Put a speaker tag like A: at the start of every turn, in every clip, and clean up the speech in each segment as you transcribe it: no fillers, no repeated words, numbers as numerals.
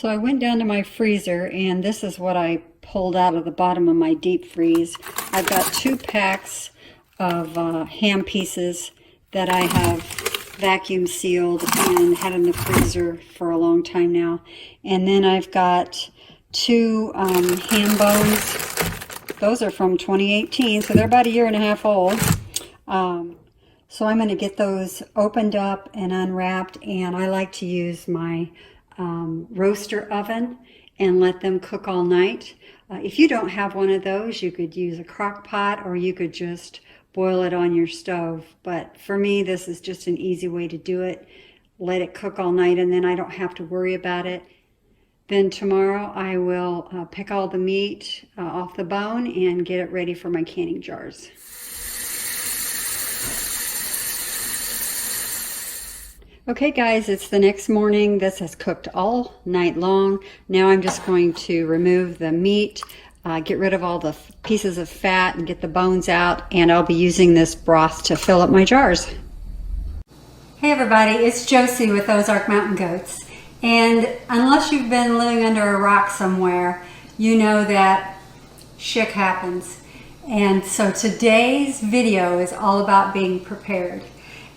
A: So I went down to my freezer, and this is what I pulled out of the bottom of my deep freeze. I've got 2 packs of ham pieces that I have vacuum sealed and had in the freezer for a long time now. And then I've got 2 ham bones. Those are from 2018, so they're about a year and a half old. So I'm going to get those opened up and unwrapped, and I like to use my roaster oven and let them cook all night. If you don't have one of those, you could use a crock pot, or you could just boil it on your stove. But for me, this is just an easy way to do it. Let it cook all night, and then I don't have to worry about it. Then tomorrow I will pick all the meat off the bone and get it ready for my canning jars. Okay guys, it's the next morning. This has cooked all night long. Now I'm just going to remove the meat, get rid of all the pieces of fat and get the bones out, and I'll be using this broth to fill up my jars. Hey everybody, it's Josie with Ozark Mountain Goats. And unless you've been living under a rock somewhere, you know that Schick happens. And so today's video is all about being prepared.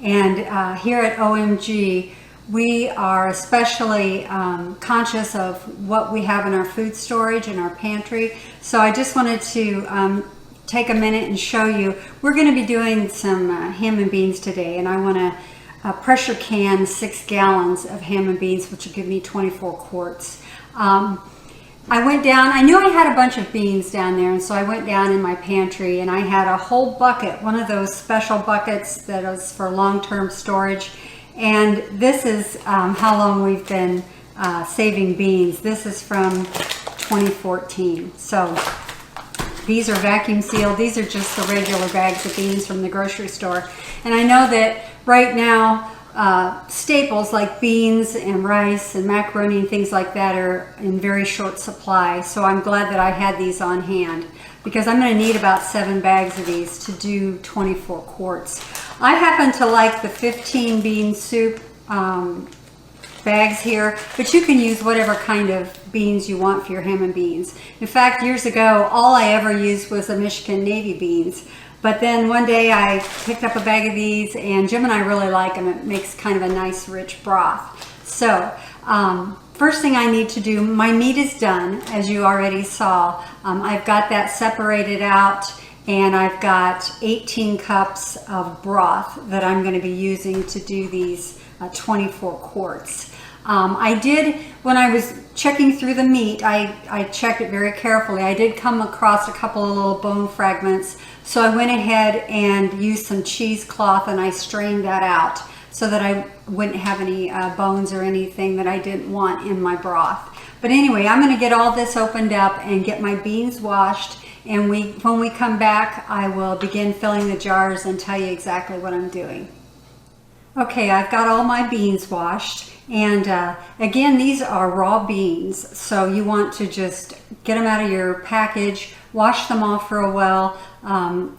A: And here at OMG, we are especially conscious of what we have in our food storage and our pantry. So I just wanted to take a minute and show you. We're going to be doing some ham and beans today, and I want to pressure can 6 gallons of ham and beans, which will give me 24 quarts. I went down, I knew I had a bunch of beans down there, and so I went down in my pantry and I had a whole bucket, one of those special buckets that is for long-term storage. And this is how long we've been saving beans. This is from 2014. So these are vacuum sealed. These are just the regular bags of beans from the grocery store. And I know that right now, staples like beans and rice and macaroni and things like that are in very short supply. So I'm glad that I had these on hand, because I'm going to need about 7 bags of these to do 24 quarts. I happen to like the 15 bean soup bags here, but you can use whatever kind of beans you want for your ham and beans. In fact, years ago, all I ever used was the Michigan Navy beans. But then one day I picked up a bag of these, and Jim and I really like them. It makes kind of a nice rich broth. So first thing I need to do, my meat is done, as you already saw. I've got that separated out, and I've got 18 cups of broth that I'm going to be using to do these 24 quarts. I did, when I was checking through the meat, I checked it very carefully. I did come across a couple of little bone fragments, so I went ahead and used some cheesecloth and I strained that out so that I wouldn't have any bones or anything that I didn't want in my broth. But anyway, I'm going to get all this opened up and get my beans washed, and when we come back, I will begin filling the jars and tell you exactly what I'm doing. Okay, I've got all my beans washed, and again, these are raw beans, so you want to just get them out of your package, wash them off real well,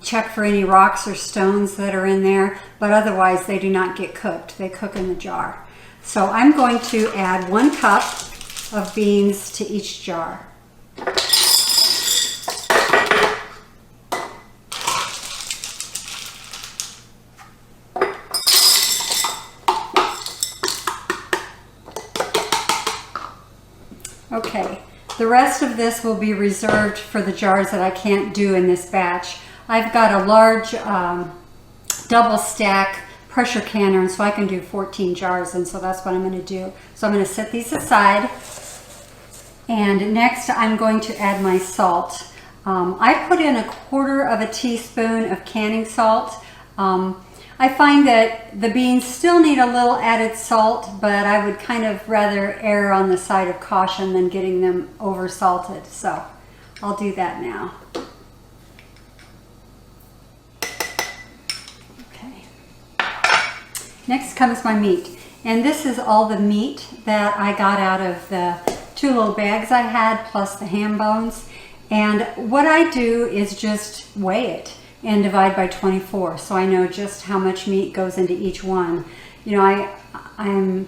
A: check for any rocks or stones that are in there, but otherwise they do not get cooked. They cook in the jar. So I'm going to add 1 cup of beans to each jar. Okay, the rest of this will be reserved for the jars that I can't do in this batch. I've got a large double stack pressure canner, and so I can do 14 jars, and so that's what I'm going to do. So I'm going to set these aside, and next I'm going to add my salt. I put in 1/4 teaspoon of canning salt. I find that the beans still need a little added salt, but I would kind of rather err on the side of caution than getting them over salted. So I'll do that now. Okay. Next comes my meat. And this is all the meat that I got out of the 2 little bags I had, plus the ham bones. And what I do is just weigh it and divide by 24, so I know just how much meat goes into each one. You know, I'm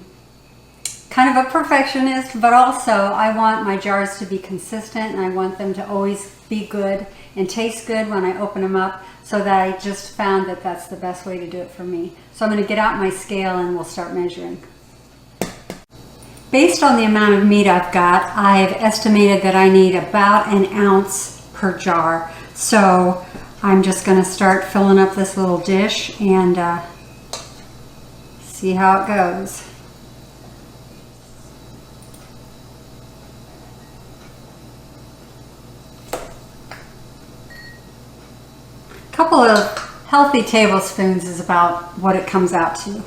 A: kind of a perfectionist, but also I want my jars to be consistent and I want them to always be good and taste good when I open them up, so that I just found that that's the best way to do it for me. So I'm going to get out my scale and we'll start measuring. Based on the amount of meat I've got, I've estimated that I need about an ounce per jar. So I'm just going to start filling up this little dish and see how it goes. A couple of healthy tablespoons is about what it comes out to.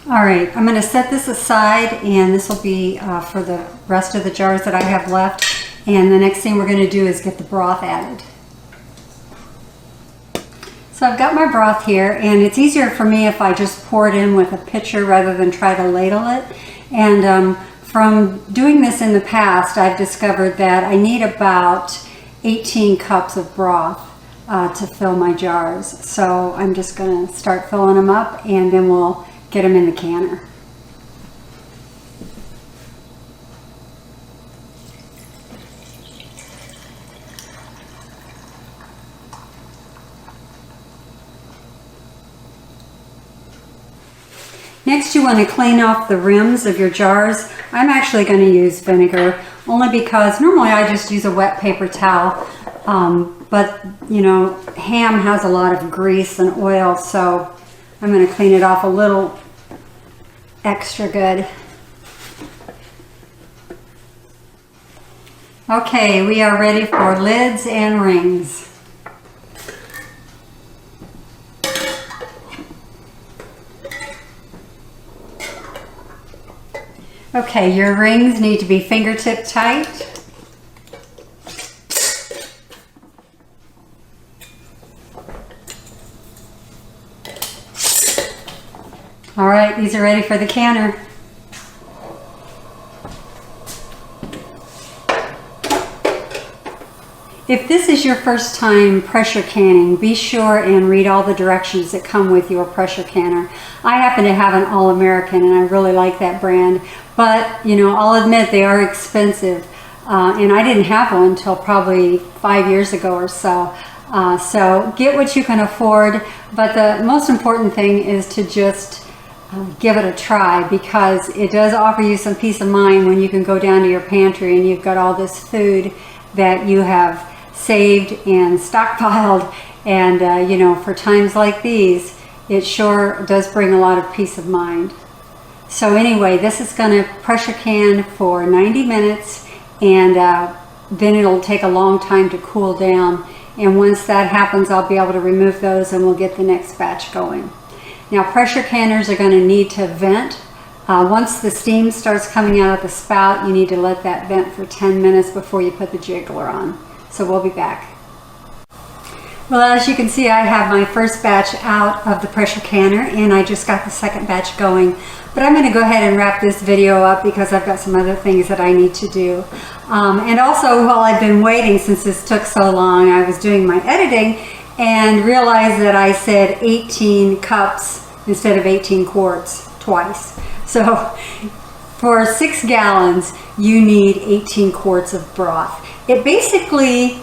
A: All right, I'm going to set this aside, and this will be for the rest of the jars that I have left. And the next thing we're going to do is get the broth added. So I've got my broth here, and it's easier for me if I just pour it in with a pitcher rather than try to ladle it. And from doing this in the past, I've discovered that I need about 18 cups of broth to fill my jars. So I'm just going to start filling them up, and then we'll get them in the canner. Next, you want to clean off the rims of your jars. I'm actually going to use vinegar, only because normally I just use a wet paper towel. But you know, ham has a lot of grease and oil, so I'm going to clean it off a little extra good. Okay, we are ready for lids and rings. Okay, your rings need to be fingertip tight. All right, these are ready for the canner. If this is your first time pressure canning, be sure and read all the directions that come with your pressure canner. I happen to have an All-American and I really like that brand, but you know, I'll admit they are expensive, and I didn't have one until probably 5 years ago or so. So get what you can afford, but the most important thing is to just give it a try, because it does offer you some peace of mind when you can go down to your pantry and you've got all this food that you have saved and stockpiled, and you know, for times like these, it sure does bring a lot of peace of mind. So anyway, this is going to pressure can for 90 minutes, and then it'll take a long time to cool down, and once that happens, I'll be able to remove those and we'll get the next batch going. Now, pressure canners are going to need to vent. Once the steam starts coming out of the spout, you need to let that vent for 10 minutes before you put the jiggler on. So we'll be back. Well, as you can see, I have my first batch out of the pressure canner, and I just got the second batch going. But I'm going to go ahead and wrap this video up because I've got some other things that I need to do. And also, while I've been waiting, since this took so long, I was doing my editing and realized that I said 18 cups instead of 18 quarts twice. So for 6 gallons, you need 18 quarts of broth. It basically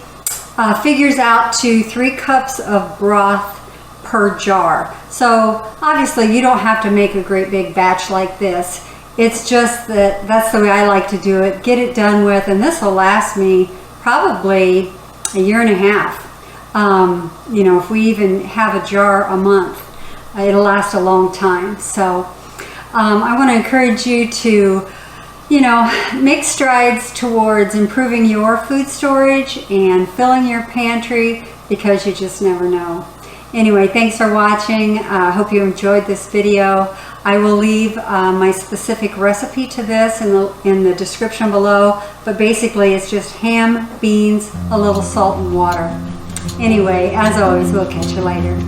A: figures out to 3 cups of broth per jar. So obviously you don't have to make a great big batch like this. It's just that that's the way I like to do it. Get it done with, and this will last me probably a year and a half. You know, if we even have a jar a month, it'll last a long time. So I want to encourage you to, you know, make strides towards improving your food storage and filling your pantry, because you just never know. Anyway, thanks for watching. I hope you enjoyed this video. I will leave my specific recipe to this in the description below, but basically it's just ham, beans, a little salt and water. Anyway, as always, we'll catch you later.